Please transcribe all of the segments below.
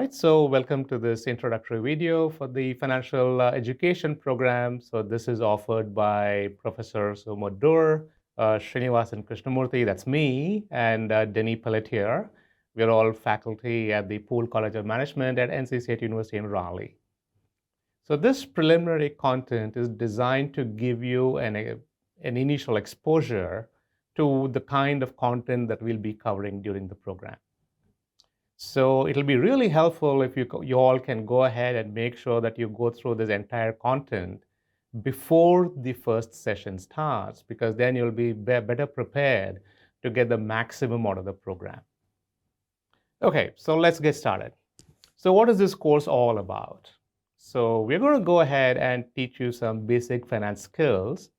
right, so welcome to this introductory video for the financial education program. So this is offered by Professor Sumodur, Srinivasan Krishnamurthy, that's me, and Denis Pelletier. We're all faculty at the Poole College of Management at NC State University in Raleigh. So this preliminary content is designed to give you an initial exposure to the kind of content that we'll be covering during the program. So it'll be really helpful if you all can go ahead and make sure that you go through this entire content before the first session starts, because then you'll be better prepared to get the maximum out of the program. Okay, so let's get started. So what is this course all about? So we're going to go ahead and teach you some basic finance skills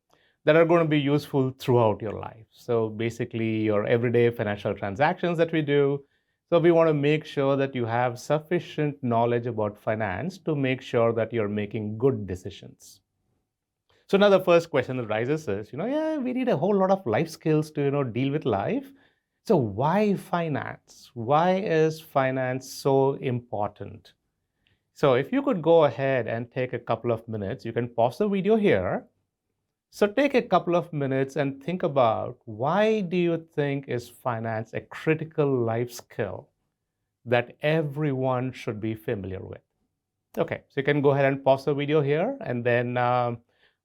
that are going to be useful throughout your life. So basically your everyday financial transactions that we do. So we want to make sure that you have sufficient knowledge about finance to make sure that you're making good decisions. So now the first question that rises is, yeah, we need a whole lot of life skills to, deal with life. So why finance? Why is finance so important? So if you could go ahead and take a couple of minutes, you can pause the video here. So take a couple of minutes and think about, why do you think is finance a critical life skill that everyone should be familiar with? Okay, so you can go ahead and pause the video here, and then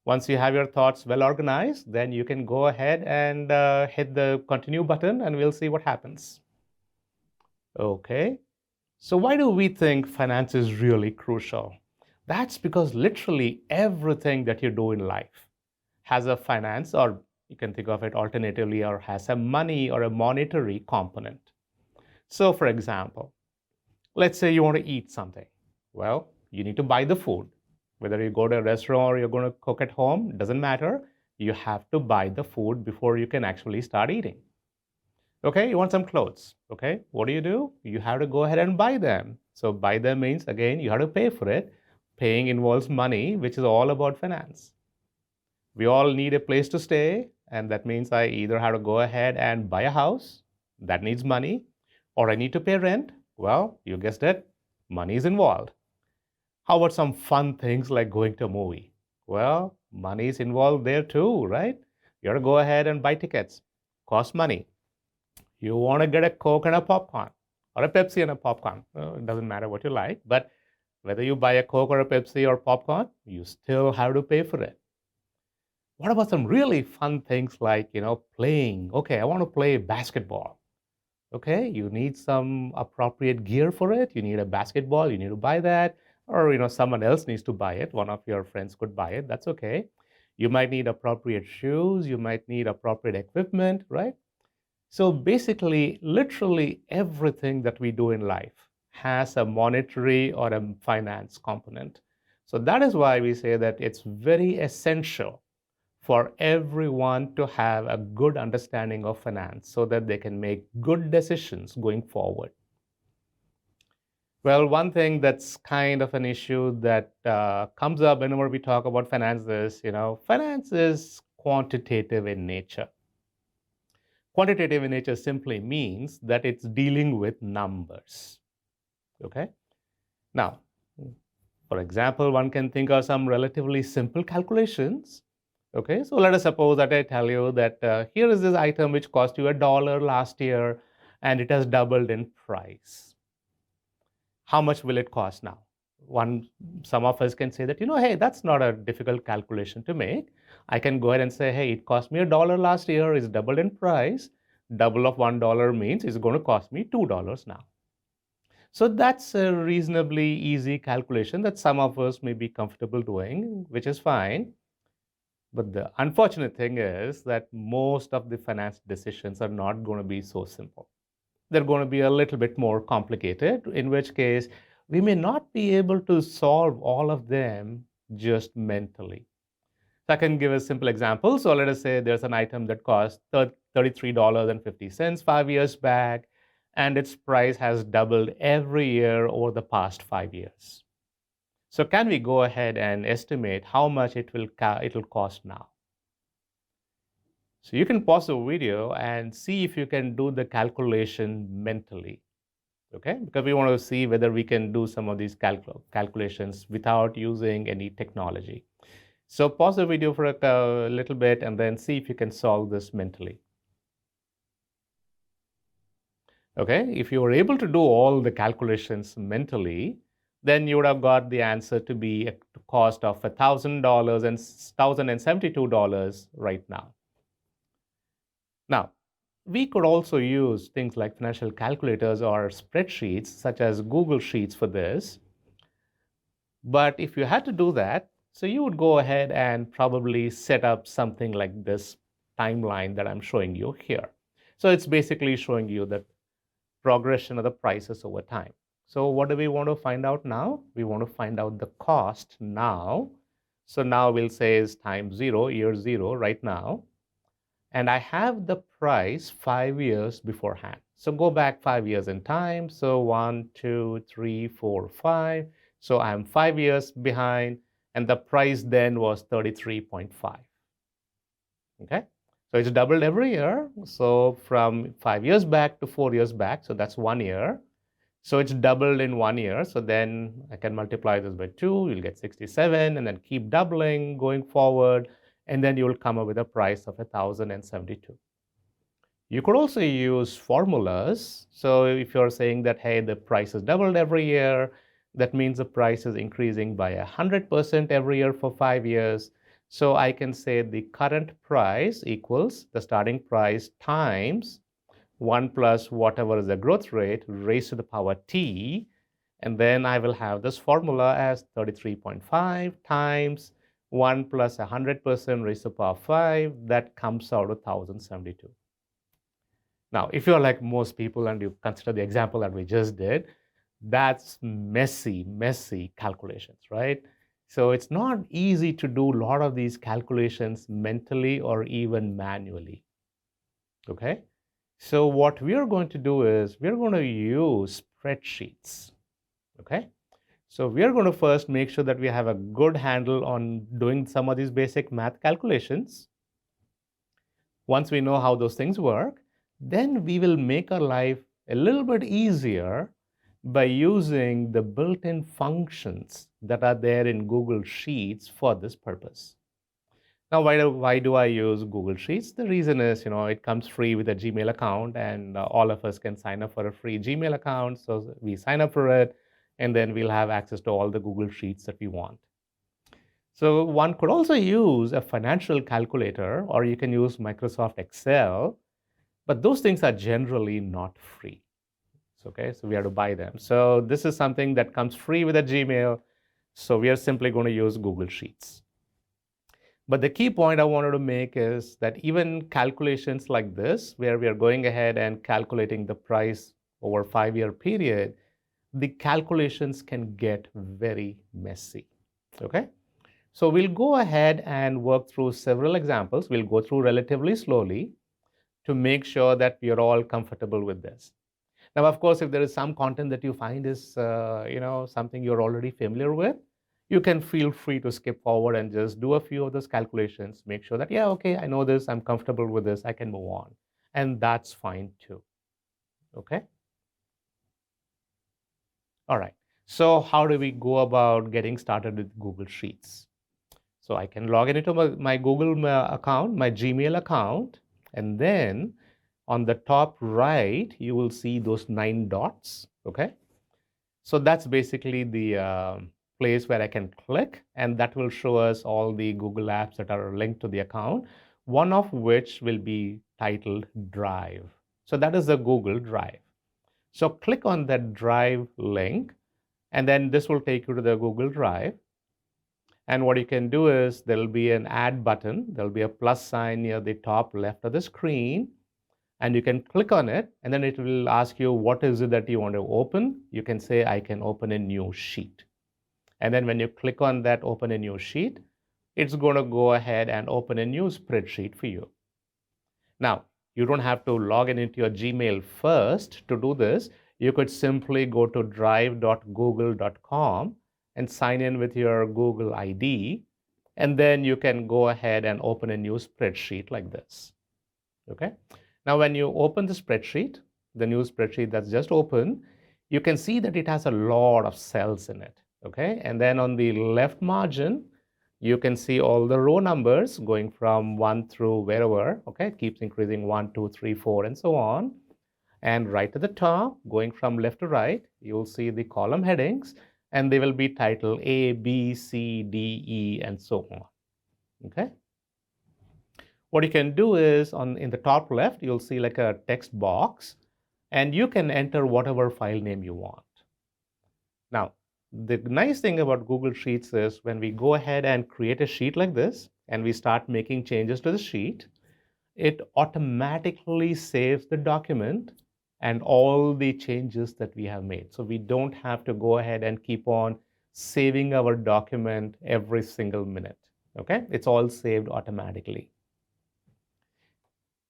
once you have your thoughts well organized, then you can go ahead and hit the continue button and we'll see what happens. Okay, so why do we think finance is really crucial? That's because literally everything that you do in life has a finance, or you can think of it alternatively, or has a money or a monetary component. So for example, let's say you want to eat something. Well, you need to buy the food. Whether you go to a restaurant or you're going to cook at home, doesn't matter. You have to buy the food before you can actually start eating. Okay, you want some clothes. Okay, what do? You have to go ahead and buy them. So buy them means, again, you have to pay for it. Paying involves money, which is all about finance. We all need a place to stay, and that means I either have to go ahead and buy a house, that needs money, or I need to pay rent. Well, you guessed it, money is involved. How about some fun things like going to a movie? Well, money is involved there too, right? You have to go ahead and buy tickets, cost money. You want to get a Coke and a popcorn, or a Pepsi and a popcorn. It doesn't matter what you like, but whether you buy a Coke or a Pepsi or popcorn, you still have to pay for it. What about some really fun things like, playing? Okay, I want to play basketball. Okay, you need some appropriate gear for it. You need a basketball, you need to buy that, or, someone else needs to buy it. One of your friends could buy it. That's okay. You might need appropriate shoes. You might need appropriate equipment, right? So basically, literally everything that we do in life has a monetary or a finance component. So that is why we say that it's very essential for everyone to have a good understanding of finance so that they can make good decisions going forward. Well, one thing that's kind of an issue that comes up whenever we talk about finance is, finance is quantitative in nature. Quantitative in nature simply means that it's dealing with numbers. Okay? Now, for example, one can think of some relatively simple calculations. Okay, so let us suppose that I tell you that here is this item which cost you $1 last year and it has doubled in price. How much will it cost now? Some of us can say that, hey, that's not a difficult calculation to make. I can go ahead and say, hey, it cost me $1 last year, it's doubled in price. Double of $1 means it's going to cost me $2 now. So that's a reasonably easy calculation that some of us may be comfortable doing, which is fine. But the unfortunate thing is that most of the finance decisions are not going to be so simple. They're going to be a little bit more complicated, in which case we may not be able to solve all of them just mentally. So I can give a simple example. So let us say there's an item that cost $33.50 5 years back, and its price has doubled every year over the past 5 years. So can we go ahead and estimate how much it'll cost now? So you can pause the video and see if you can do the calculation mentally. okay? Because we want to see whether we can do some of these calculations without using any technology. So pause the video for a little bit and then see if you can solve this mentally. Okay, if you were able to do all the calculations mentally, then you would have got the answer to be a cost of $1,000 and $1,072 right now. Now, we could also use things like financial calculators or spreadsheets such as Google Sheets for this. But if you had to do that, so you would go ahead and probably set up something like this timeline that I'm showing you here. So it's basically showing you the progression of the prices over time. So what do we want to find out now? We want to find out the cost now. So now we'll say is time 0, year 0 right now. And I have the price 5 years beforehand. So go back 5 years in time. So 1, 2, 3, 4, 5. So I'm 5 years behind, and the price then was 33.5. Okay, so it's doubled every year. So from 5 years back to 4 years back, so that's 1 year. So it's doubled in 1 year. So then I can multiply this by 2, you'll get 67, and then keep doubling going forward, and then you'll come up with a price of 1,072. You could also use formulas. So if you're saying that, hey, the price is doubled every year, that means the price is increasing by 100% every year for 5 years. So I can say the current price equals the starting price times 1 plus whatever is the growth rate raised to the power t. And then I will have this formula as 33.5 times 1 plus 100% raised to the power 5. That comes out to 1,072. Now, if you're like most people and you consider the example that we just did, that's messy calculations, right? So it's not easy to do a lot of these calculations mentally or even manually, okay? So what we're going to do is we're going to use spreadsheets, okay? So we're going to first make sure that we have a good handle on doing some of these basic math calculations. Once we know how those things work, then we will make our life a little bit easier by using the built-in functions that are there in Google Sheets for this purpose. Now, why do I use Google Sheets? The reason is, it comes free with a Gmail account, and all of us can sign up for a free Gmail account. So we sign up for it, and then we'll have access to all the Google Sheets that we want. So one could also use a financial calculator, or you can use Microsoft Excel, but those things are generally not free. Okay, so we have to buy them. So this is something that comes free with a Gmail. So we are simply going to use Google Sheets. But the key point I wanted to make is that even calculations like this, where we are going ahead and calculating the price over a 5-year period, the calculations can get very messy. Okay, so we'll go ahead and work through several examples. We'll go through relatively slowly to make sure that we are all comfortable with this. Now, of course, if there is some content that you find is something you're already familiar with, you can feel free to skip forward and just do a few of those calculations. Make sure that, yeah, okay, I know this, I'm comfortable with this, I can move on. And that's fine too. Okay? All right. So how do we go about getting started with Google Sheets? So I can log into my Google account, my Gmail account, and then on the top right, you will see those 9 dots, okay? So that's basically the place where I can click, and that will show us all the Google apps that are linked to the account, one of which will be titled Drive. So that is the Google Drive. So click on that Drive link, and then this will take you to the Google Drive. And what you can do is there will be an add button. There will be a plus sign near the top left of the screen. And you can click on it, and then it will ask you what is it that you want to open. You can say, I can open a new sheet. And then when you click on that open a new sheet, it's going to go ahead and open a new spreadsheet for you. Now, you don't have to log into your Gmail first to do this. You could simply go to drive.google.com and sign in with your Google ID, and then you can go ahead and open a new spreadsheet like this. Okay. Now, when you open the new spreadsheet that's just open, you can see that it has a lot of cells in it, okay? And then on the left margin, you can see all the row numbers going from 1 through wherever, okay? It keeps increasing 1, 2, 3, 4, and so on. And right at the top, going from left to right, you'll see the column headings, and they will be titled A, B, C, D, E, and so on, okay? What you can do is in the top left, you'll see like a text box, and you can enter whatever file name you want. Now, the nice thing about Google Sheets is when we go ahead and create a sheet like this, and we start making changes to the sheet, it automatically saves the document and all the changes that we have made. So we don't have to go ahead and keep on saving our document every single minute, okay? It's all saved automatically.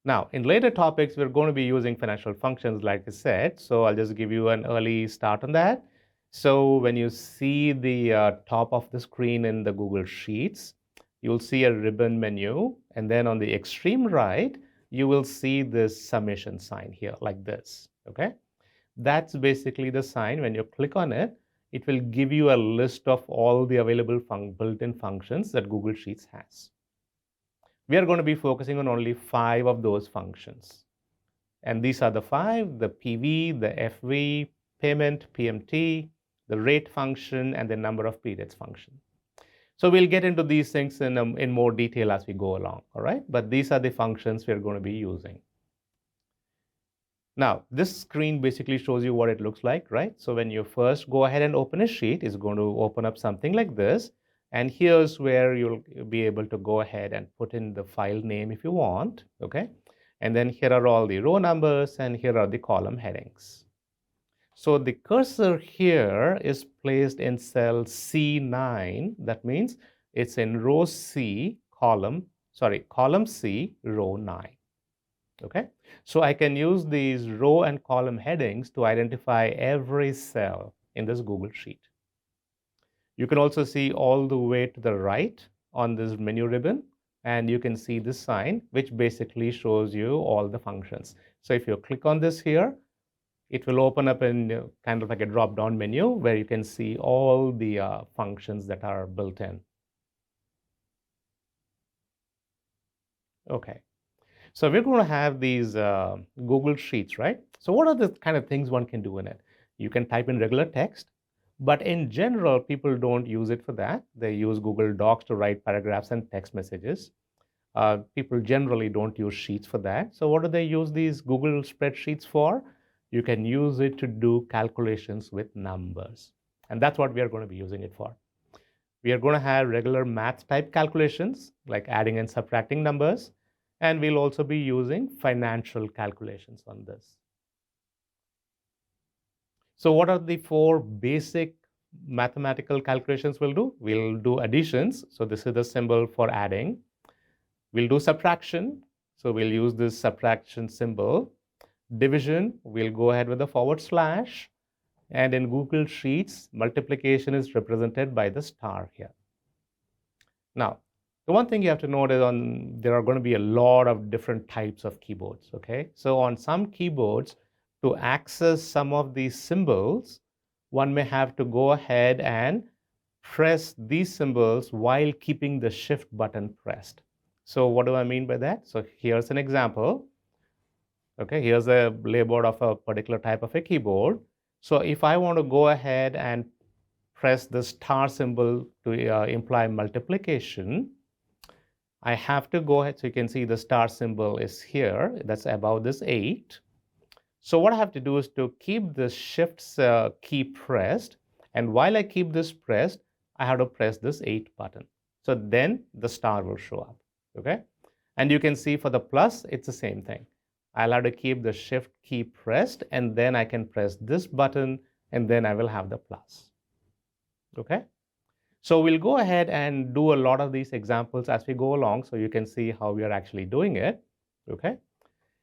Now, in later topics, we're going to be using financial functions, like I said, so I'll just give you an early start on that. So when you see the top of the screen in the Google Sheets, you'll see a ribbon menu, and then on the extreme right, you will see this summation sign here, like this, okay? That's basically the sign. When you click on it, it will give you a list of all the available built-in functions that Google Sheets has. We are going to be focusing on only 5 of those functions. And these are the 5, the PV, the FV, payment, PMT, the rate function, and the number of periods function. So we'll get into these things in more detail as we go along, all right? But these are the functions we're going to be using. Now, this screen basically shows you what it looks like, right? So when you first go ahead and open a sheet, it's going to open up something like this. And here's where you'll be able to go ahead and put in the file name if you want, okay? And then here are all the row numbers, and here are the column headings. So the cursor here is placed in cell C9. That means it's in row C, column C, row 9, okay? So I can use these row and column headings to identify every cell in this Google Sheet. You can also see all the way to the right on this menu ribbon, and you can see this sign, which basically shows you all the functions. So if you click on this here, it will open up in kind of like a drop-down menu where you can see all the functions that are built in. Okay, so we're going to have these Google Sheets, right? So what are the kind of things one can do in it? You can type in regular text, but in general, people don't use it for that. They use Google Docs to write paragraphs and text messages. People generally don't use Sheets for that. So what do they use these Google spreadsheets for? You can use it to do calculations with numbers. And that's what we are going to be using it for. We are going to have regular math type calculations, like adding and subtracting numbers. And we'll also be using financial calculations on this. So what are the 4 basic mathematical calculations we'll do? We'll do additions. So this is the symbol for adding. We'll do subtraction. So we'll use this subtraction symbol. Division, we'll go ahead with the /. And in Google Sheets, multiplication is represented by the star here. Now, the one thing you have to note is there are going to be a lot of different types of keyboards, okay? So on some keyboards, to access some of these symbols, one may have to go ahead and press these symbols while keeping the shift button pressed. So what do I mean by that? So here's an example. Okay, here's a label of a particular type of a keyboard. So if I want to go ahead and press the star symbol to imply multiplication, I have to go ahead. So you can see the star symbol is here. That's above this 8. So what I have to do is to keep the shift key pressed. And while I keep this pressed, I have to press this 8 button. So then the star will show up, okay? And you can see for the plus, it's the same thing. I'll have to keep the shift key pressed, and then I can press this button, and then I will have the plus, okay? So we'll go ahead and do a lot of these examples as we go along, so you can see how we are actually doing it, okay?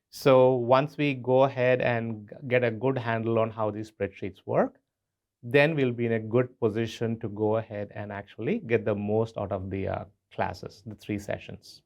So once we go ahead and get a good handle on how these spreadsheets work, then we'll be in a good position to go ahead and actually get the most out of the classes, the 3 sessions.